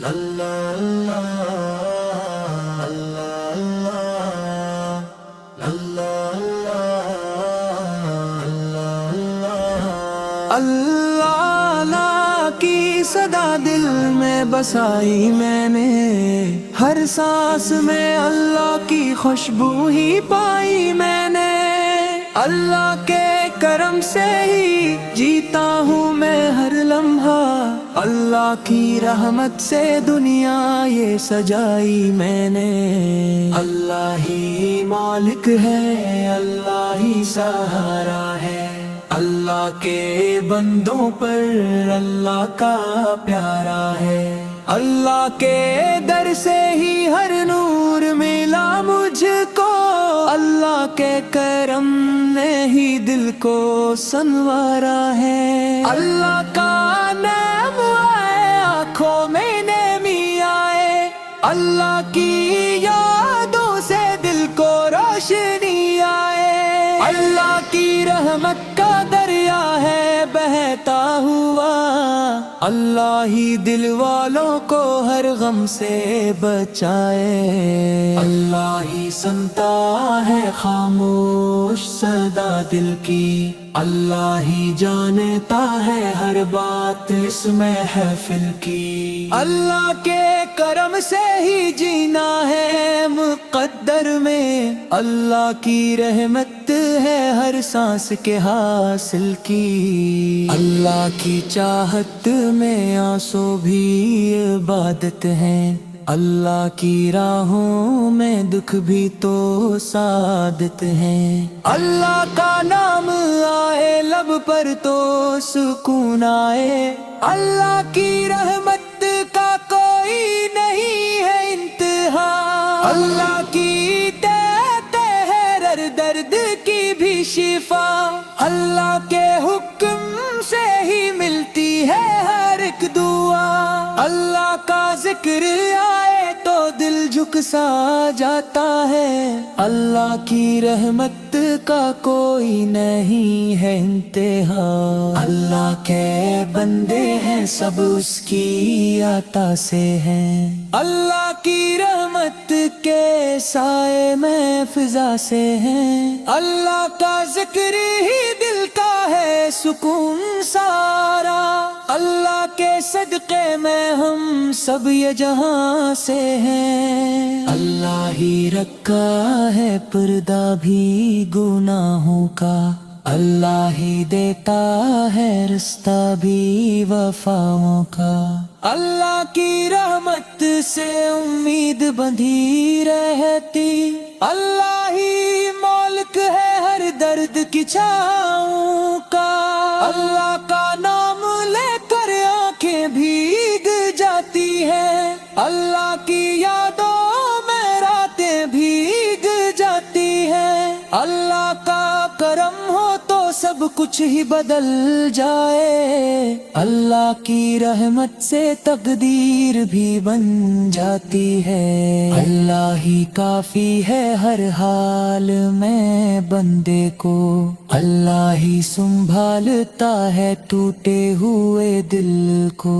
اللہ کی صدا دل میں بسائی میں نے، ہر سانس میں اللہ کی خوشبو ہی پائی میں نے۔ اللہ کے کرم سے ہی جیتا ہوں میں ہر لمحہ، اللہ کی رحمت سے دنیا یہ سجائی میں نے۔ اللہ ہی مالک ہے، اللہ ہی سہارا ہے، اللہ کے بندوں پر اللہ کا پیارا ہے۔ اللہ کے در سے ہی ہر نور ملا مجھ کو، اللہ کے کرم نے ہی دل کو سنوارا ہے۔ اللہ کا نام آئے آنکھوں میں نمی آئے، اللہ کی یادوں سے دل کو روشنی آئے۔ اللہ کی رحمت کا دریا ہے بہتا ہوا، اللہ ہی دل والوں کو ہر غم سے بچائے۔ اللہ ہی سنتا ہے خاموش صدا دل کی، اللہ ہی جانتا ہے ہر بات اس محفل کی۔ اللہ کے کرم سے ہی جینا ہے مقدر میں، اللہ کی رحمت ہے ہر سانس کے حاصل کی۔ اللہ کی چاہت میں آنسو بھی عبادت ہیں، اللہ کی راہوں میں دکھ بھی تو سعادت ہیں۔ اللہ کا نام آئے لب پر تو سکون آئے، اللہ کی رحمت کا کوئی نہیں ہے انتہا۔ اللہ کی دیتے ہے ہر درد کی بھی شفا، اللہ کے حکم سے ہی ملتی ہے ہر ایک دعا۔ اللہ کا ذکر آئے تو دل جھک سا جاتا ہے، اللہ کی رحمت کا کوئی نہیں ہے انتہا۔ اللہ کے بندے ہیں سب اس کی عطا سے ہیں، اللہ کی رحمت کے سائے میں فضا سے ہیں۔ اللہ کا ذکر ہی دل کا ہے سکون سارا، اللہ کے صدقے میں ہم سب یہ جہاں سے ہیں۔ اللہ ہی رکھا ہے پردہ بھی گناہوں کا، اللہ ہی دیتا ہے رستہ بھی وفاؤں کا۔ اللہ کی رحمت سے امید بندھی رہتی، اللہ ہی مالک ہے ہر درد کی چھاؤں کا۔ اللہ کا نام لے کر آنکھیں بھیگ جاتی ہیں، اللہ کی یادوں میں راتیں بھیگ جاتی ہیں۔ اللہ کا کرم ہو تو سب کچھ ہی بدل جائے، اللہ کی رحمت سے تقدیر بھی بن جاتی ہے۔ اللہ ہی کافی ہے ہر حال میں بندے کو، اللہ ہی سنبھالتا ہے ٹوٹے ہوئے دل کو۔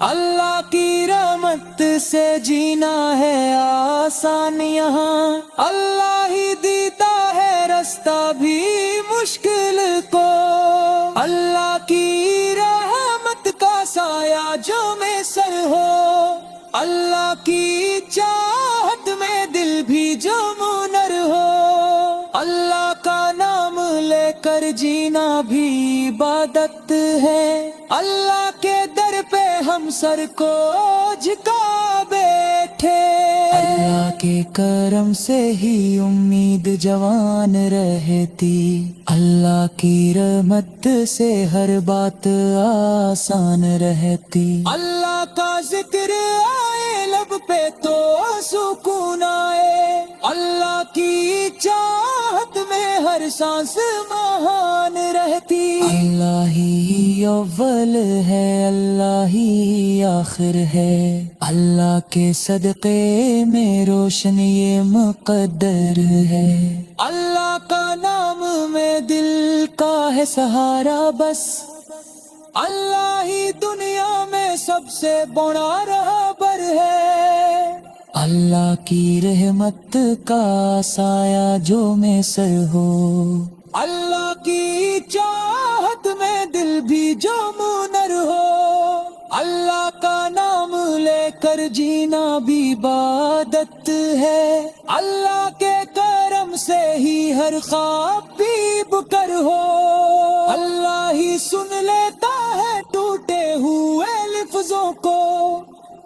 اللہ کی رحمت سے جینا ہے آسان یہاں، اللہ ہی دیتا ہے رستہ بھی مشکل کو۔ اللہ کی رحمت کا سایہ جو میں سر ہو، اللہ کی چاہت میں دل بھی جو منر ہو۔ اللہ کا نام لے کر جینا بھی عبادت ہے، اللہ کے در پہ ہم سر کو جھکا بیٹھے۔ اللہ کے کرم سے ہی امید جوان رہتی، اللہ کی رحمت سے ہر بات آسان رہتی۔ اللہ کا ذکر آئے لب پہ تو سکون آئے، اللہ کی چاہت میں ہر سانس مہان رہتی۔ اللہ ہی اول ہے، اللہ ہی آخر ہے، اللہ کے صدقے میں روشن یہ مقدر ہے۔ اللہ کا نام میں دل کا ہے سہارا بس، اللہ ہی دنیا میں سب سے بڑا رہبر اللہ کی رحمت کا سایہ جو میں سر ہو، اللہ کی چاہت میں دل بھی جو منر ہو، اللہ کا نام لے کر جینا بھی عبادت ہے، اللہ کے کرم سے ہی ہر خواب بھی بکر ہو، اللہ ہی سن لیتا ہے ٹوٹے ہوئے لفظوں کو،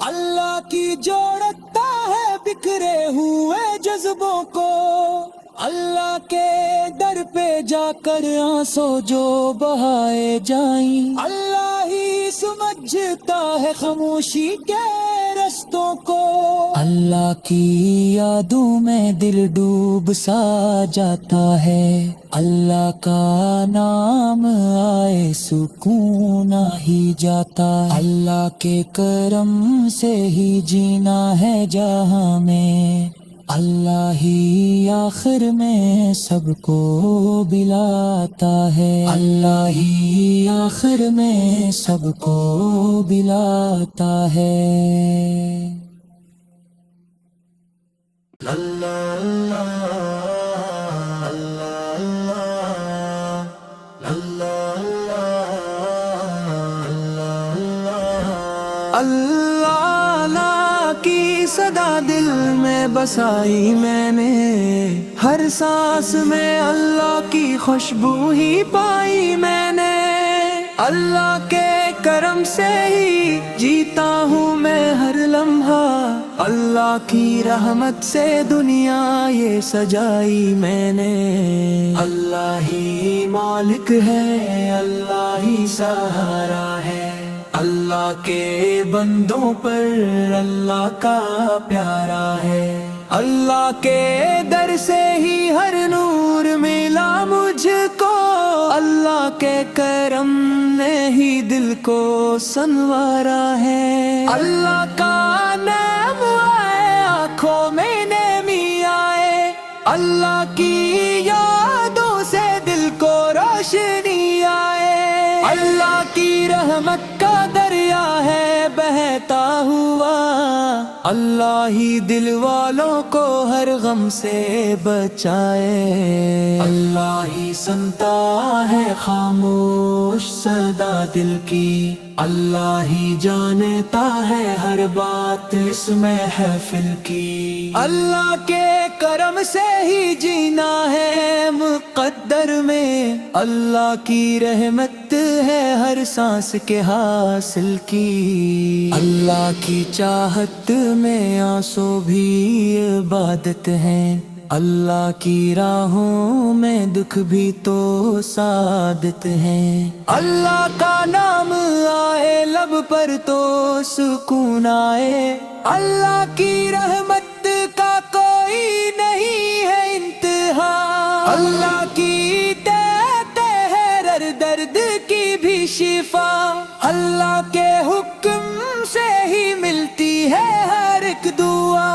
اللہ کی جوڑتا ہے بکھرے ہوئے جذبوں کو، اللہ کے در پہ جا کر آنسو جو بہائے جائیں، اللہ ہی سمجھتا ہے خاموشی کے رستوں کو، اللہ کی یادوں میں دل ڈوب سا جاتا ہے، اللہ کا نام آئے سکون آ ہی جاتا، اللہ کے کرم سے ہی جینا ہے جہاں میں، اللہ ہی آخر میں سب کو بلاتا ہے، اللہ ہی آخر میں سب کو بلاتا ہے۔ اللہ اللہ کی صدا دل میں بسائی میں نے، ہر سانس میں اللہ کی خوشبو ہی پائی میں نے، اللہ کے کرم سے ہی جیتا ہوں میں ہر لمحہ، اللہ کی رحمت سے دنیا یہ سجائی میں نے، اللہ ہی مالک ہے، اللہ ہی سہارا ہے، اللہ کے بندوں پر اللہ کا پیارا ہے، اللہ کے در سے ہی ہر نور ملا مجھ کو، اللہ کے کرم نے ہی دل کو سنوارا ہے، اللہ کا نام آئے آنکھوں میں نمی آئے، اللہ کی یادوں سے دل کو روشنی آئے، اللہ کی رحمت کا دریا ہے بہتا ہوا، اللہ ہی دل والوں کو ہر غم سے بچائے، اللہ ہی سنتا ہے خاموش صدا دل کی، اللہ ہی جانتا ہے ہر بات اس محفل کی، اللہ کے کرم سے ہی جینا ہے مقدر میں، اللہ کی رحمت ہے ہر سانس کے حاصل کی، اللہ کی چاہت میں آنسو بھی عبادت ہے، اللہ کی راہوں میں دکھ بھی تو سعادت ہے، اللہ کا نام آئے لب پر تو سکون آئے، اللہ کی رحمت کا کوئی نہیں ہے انتہا، اللہ کی دیتے ہے ہر درد کی بھی شفا، اللہ کے حکم سے ہی ملتی ہے ہر ایک دعا،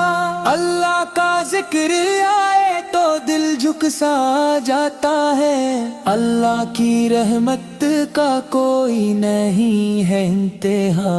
اللہ کا ذکر آئے تو دل جھک سا جاتا ہے، اللہ کی رحمت کا کوئی نہیں ہے انتہا،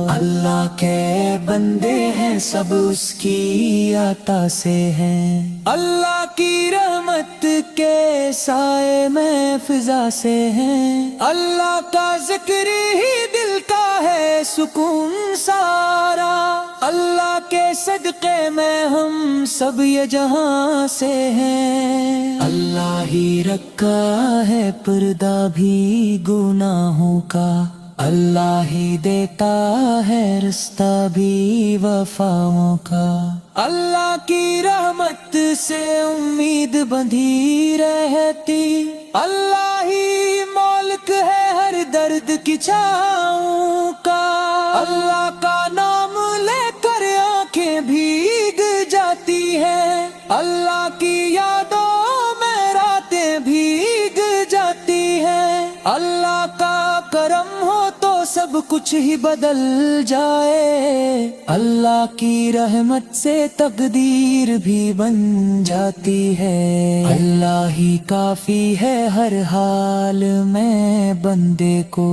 اللہ کے بندے ہیں سب اس کی عطا سے ہیں، اللہ کی رحمت کے سائے میں فضا سے ہیں، اللہ کا ذکر ہی دل کا ہے سکون سارا، اللہ کے صدقے میں ہم سب یہ جہاں سے ہیں، اللہ ہی رکھا ہے پردہ بھی گناہوں کا، اللہ ہی دیتا ہے رستہ بھی وفاؤں کا، اللہ کی رحمت سے امید بندھی رہتی، اللہ ہی مالک ہے ہر درد کی چھاؤں کا، اللہ کا نام لے کر آنکھیں بھیگ جاتی ہیں، اللہ کی یادوں میں راتیں بھیگ جاتی ہیں، اللہ کا کرم ہو تو سب کچھ ہی بدل جائے، اللہ کی رحمت سے تقدیر بھی بن جاتی ہے۔ اللہ ہی کافی ہے ہر حال میں بندے کو،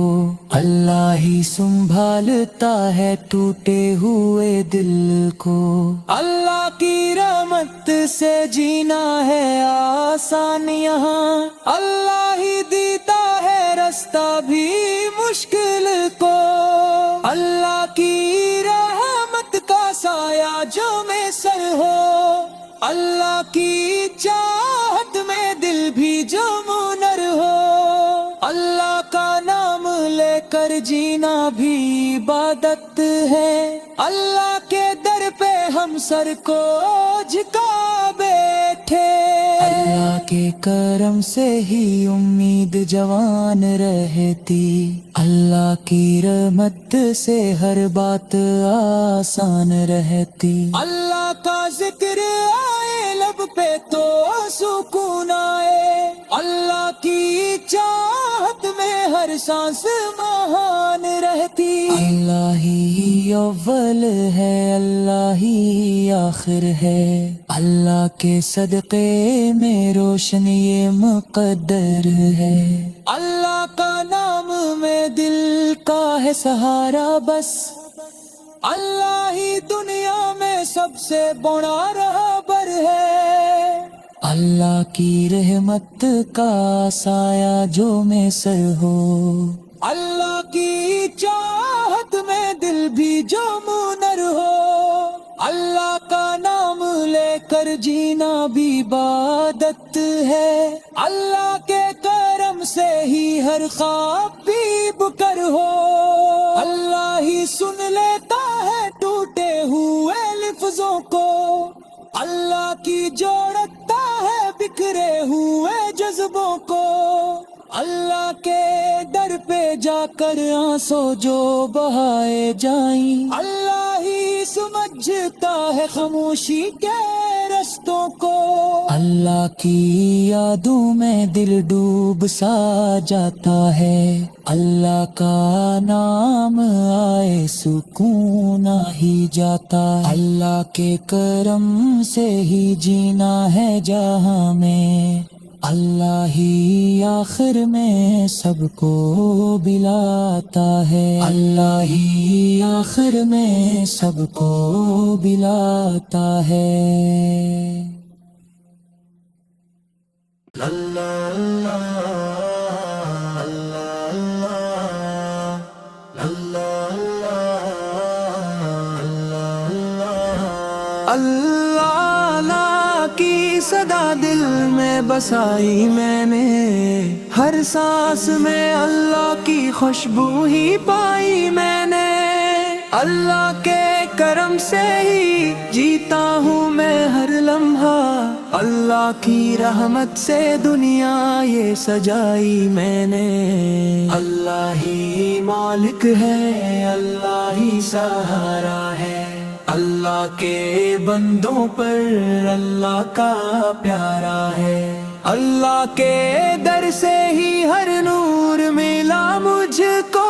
اللہ ہی سنبھالتا ہے ٹوٹے ہوئے دل کو۔ اللہ کی رحمت سے جینا ہے آسان یہاں، اللہ ہی دیتا ہے راستہ بھی مشکل کو۔ اللہ کی رحمت کا سایہ جو میں سر ہو، اللہ کی چاہت میں دل بھی جو منر ہو، اللہ کا نام لے کر جینا بھی عبادت ہے۔ اللہ کے در پہ ہم سر کو جھکا بیٹھے، اللہ کے کرم سے ہی امید جوان رہتی، اللہ کی رحمت سے ہر بات آسان رہتی۔ اللہ کا ذکر آئے لب پہ تو سکون آئے، اللہ کی چاہت میں ہر سانس مہان رہتی۔ اللہ ہی اول ہے، اللہ ہی آخر ہے، اللہ کے صدقے میں روشن یہ مقدر ہے۔ اللہ کا نام میں دل کا ہے سہارا بس، اللہ ہی دنیا میں سب سے بڑا رہبر ہے۔ اللہ کی رحمت کا سایہ جو میں سر ہو، اللہ کی چاہت میں دل بھی جو منر ہو، اللہ کا نام لے کر جینا بھی عبادت ہے۔ اللہ کے کرم سے ہی ہر خواب بھی بکر ہو، اللہ ہی سن لیتا ہے ٹوٹے ہوئے لفظوں کو، اللہ کی جوڑتا ہے بکھرے ہوئے جذبوں کو۔ اللہ کے در پہ جا کر آنسو جو بہائے جائیں، اللہ ہی سمجھتا ہے خاموشی کے رستوں کو۔ اللہ کی یادوں میں دل ڈوب سا جاتا ہے، اللہ کا نام آئے سکون آ ہی جاتا۔ اللہ کے کرم سے ہی جینا ہے جہاں میں، اللہ ہی آخر میں سب کو بلاتا ہے، اللہ ہی آخر میں سب کو بلاتا ہے۔ اللہ کی صدا دل میں بسائی میں نے، ہر سانس میں اللہ کی خوشبو ہی پائی میں نے، اللہ کے کرم سے ہی جیتا ہوں میں ہر لمحہ، اللہ کی رحمت سے دنیا یہ سجائی میں نے۔ اللہ ہی مالک ہے، اللہ ہی سہارا ہے، اللہ کے بندوں پر اللہ کا پیارا ہے، اللہ کے در سے ہی ہر نور ملا مجھ کو،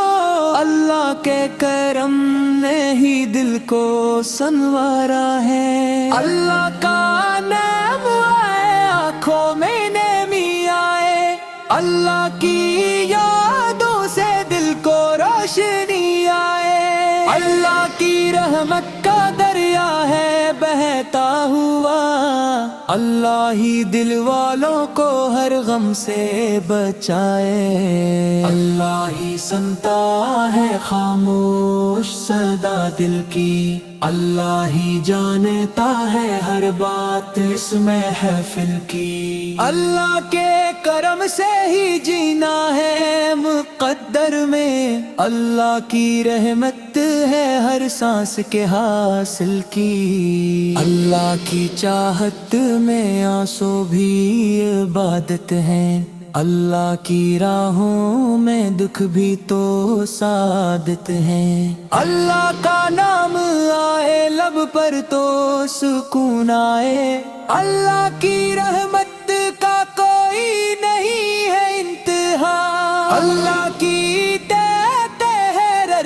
اللہ کے کرم نے ہی دل کو سنوارا ہے، اللہ کا نام آئے آنکھوں میں نمی آئے، اللہ کی یادوں سے دل کو روشنی آئے، اللہ کی رحمت کا دریا ہے بہتا ہوا، اللہ ہی دل والوں کو ہر غم سے بچائے، اللہ ہی سنتا ہے خاموش صدا دل کی، اللہ ہی جانتا ہے ہر بات اس محفل کی، اللہ کے کرم سے ہی جینا ہے مقدر میں، اللہ کی رحمت ہے ہر سانس کے حاصل کی، اللہ کی چاہت میں آنسو بھی عبادت ہے، اللہ کی راہوں میں دکھ بھی تو سعادت ہے، اللہ کا نام آئے لب پر تو سکون آئے، اللہ کی رحمت کا کوئی نہیں ہے انتہا، اللہ کی دیتے ہے ہر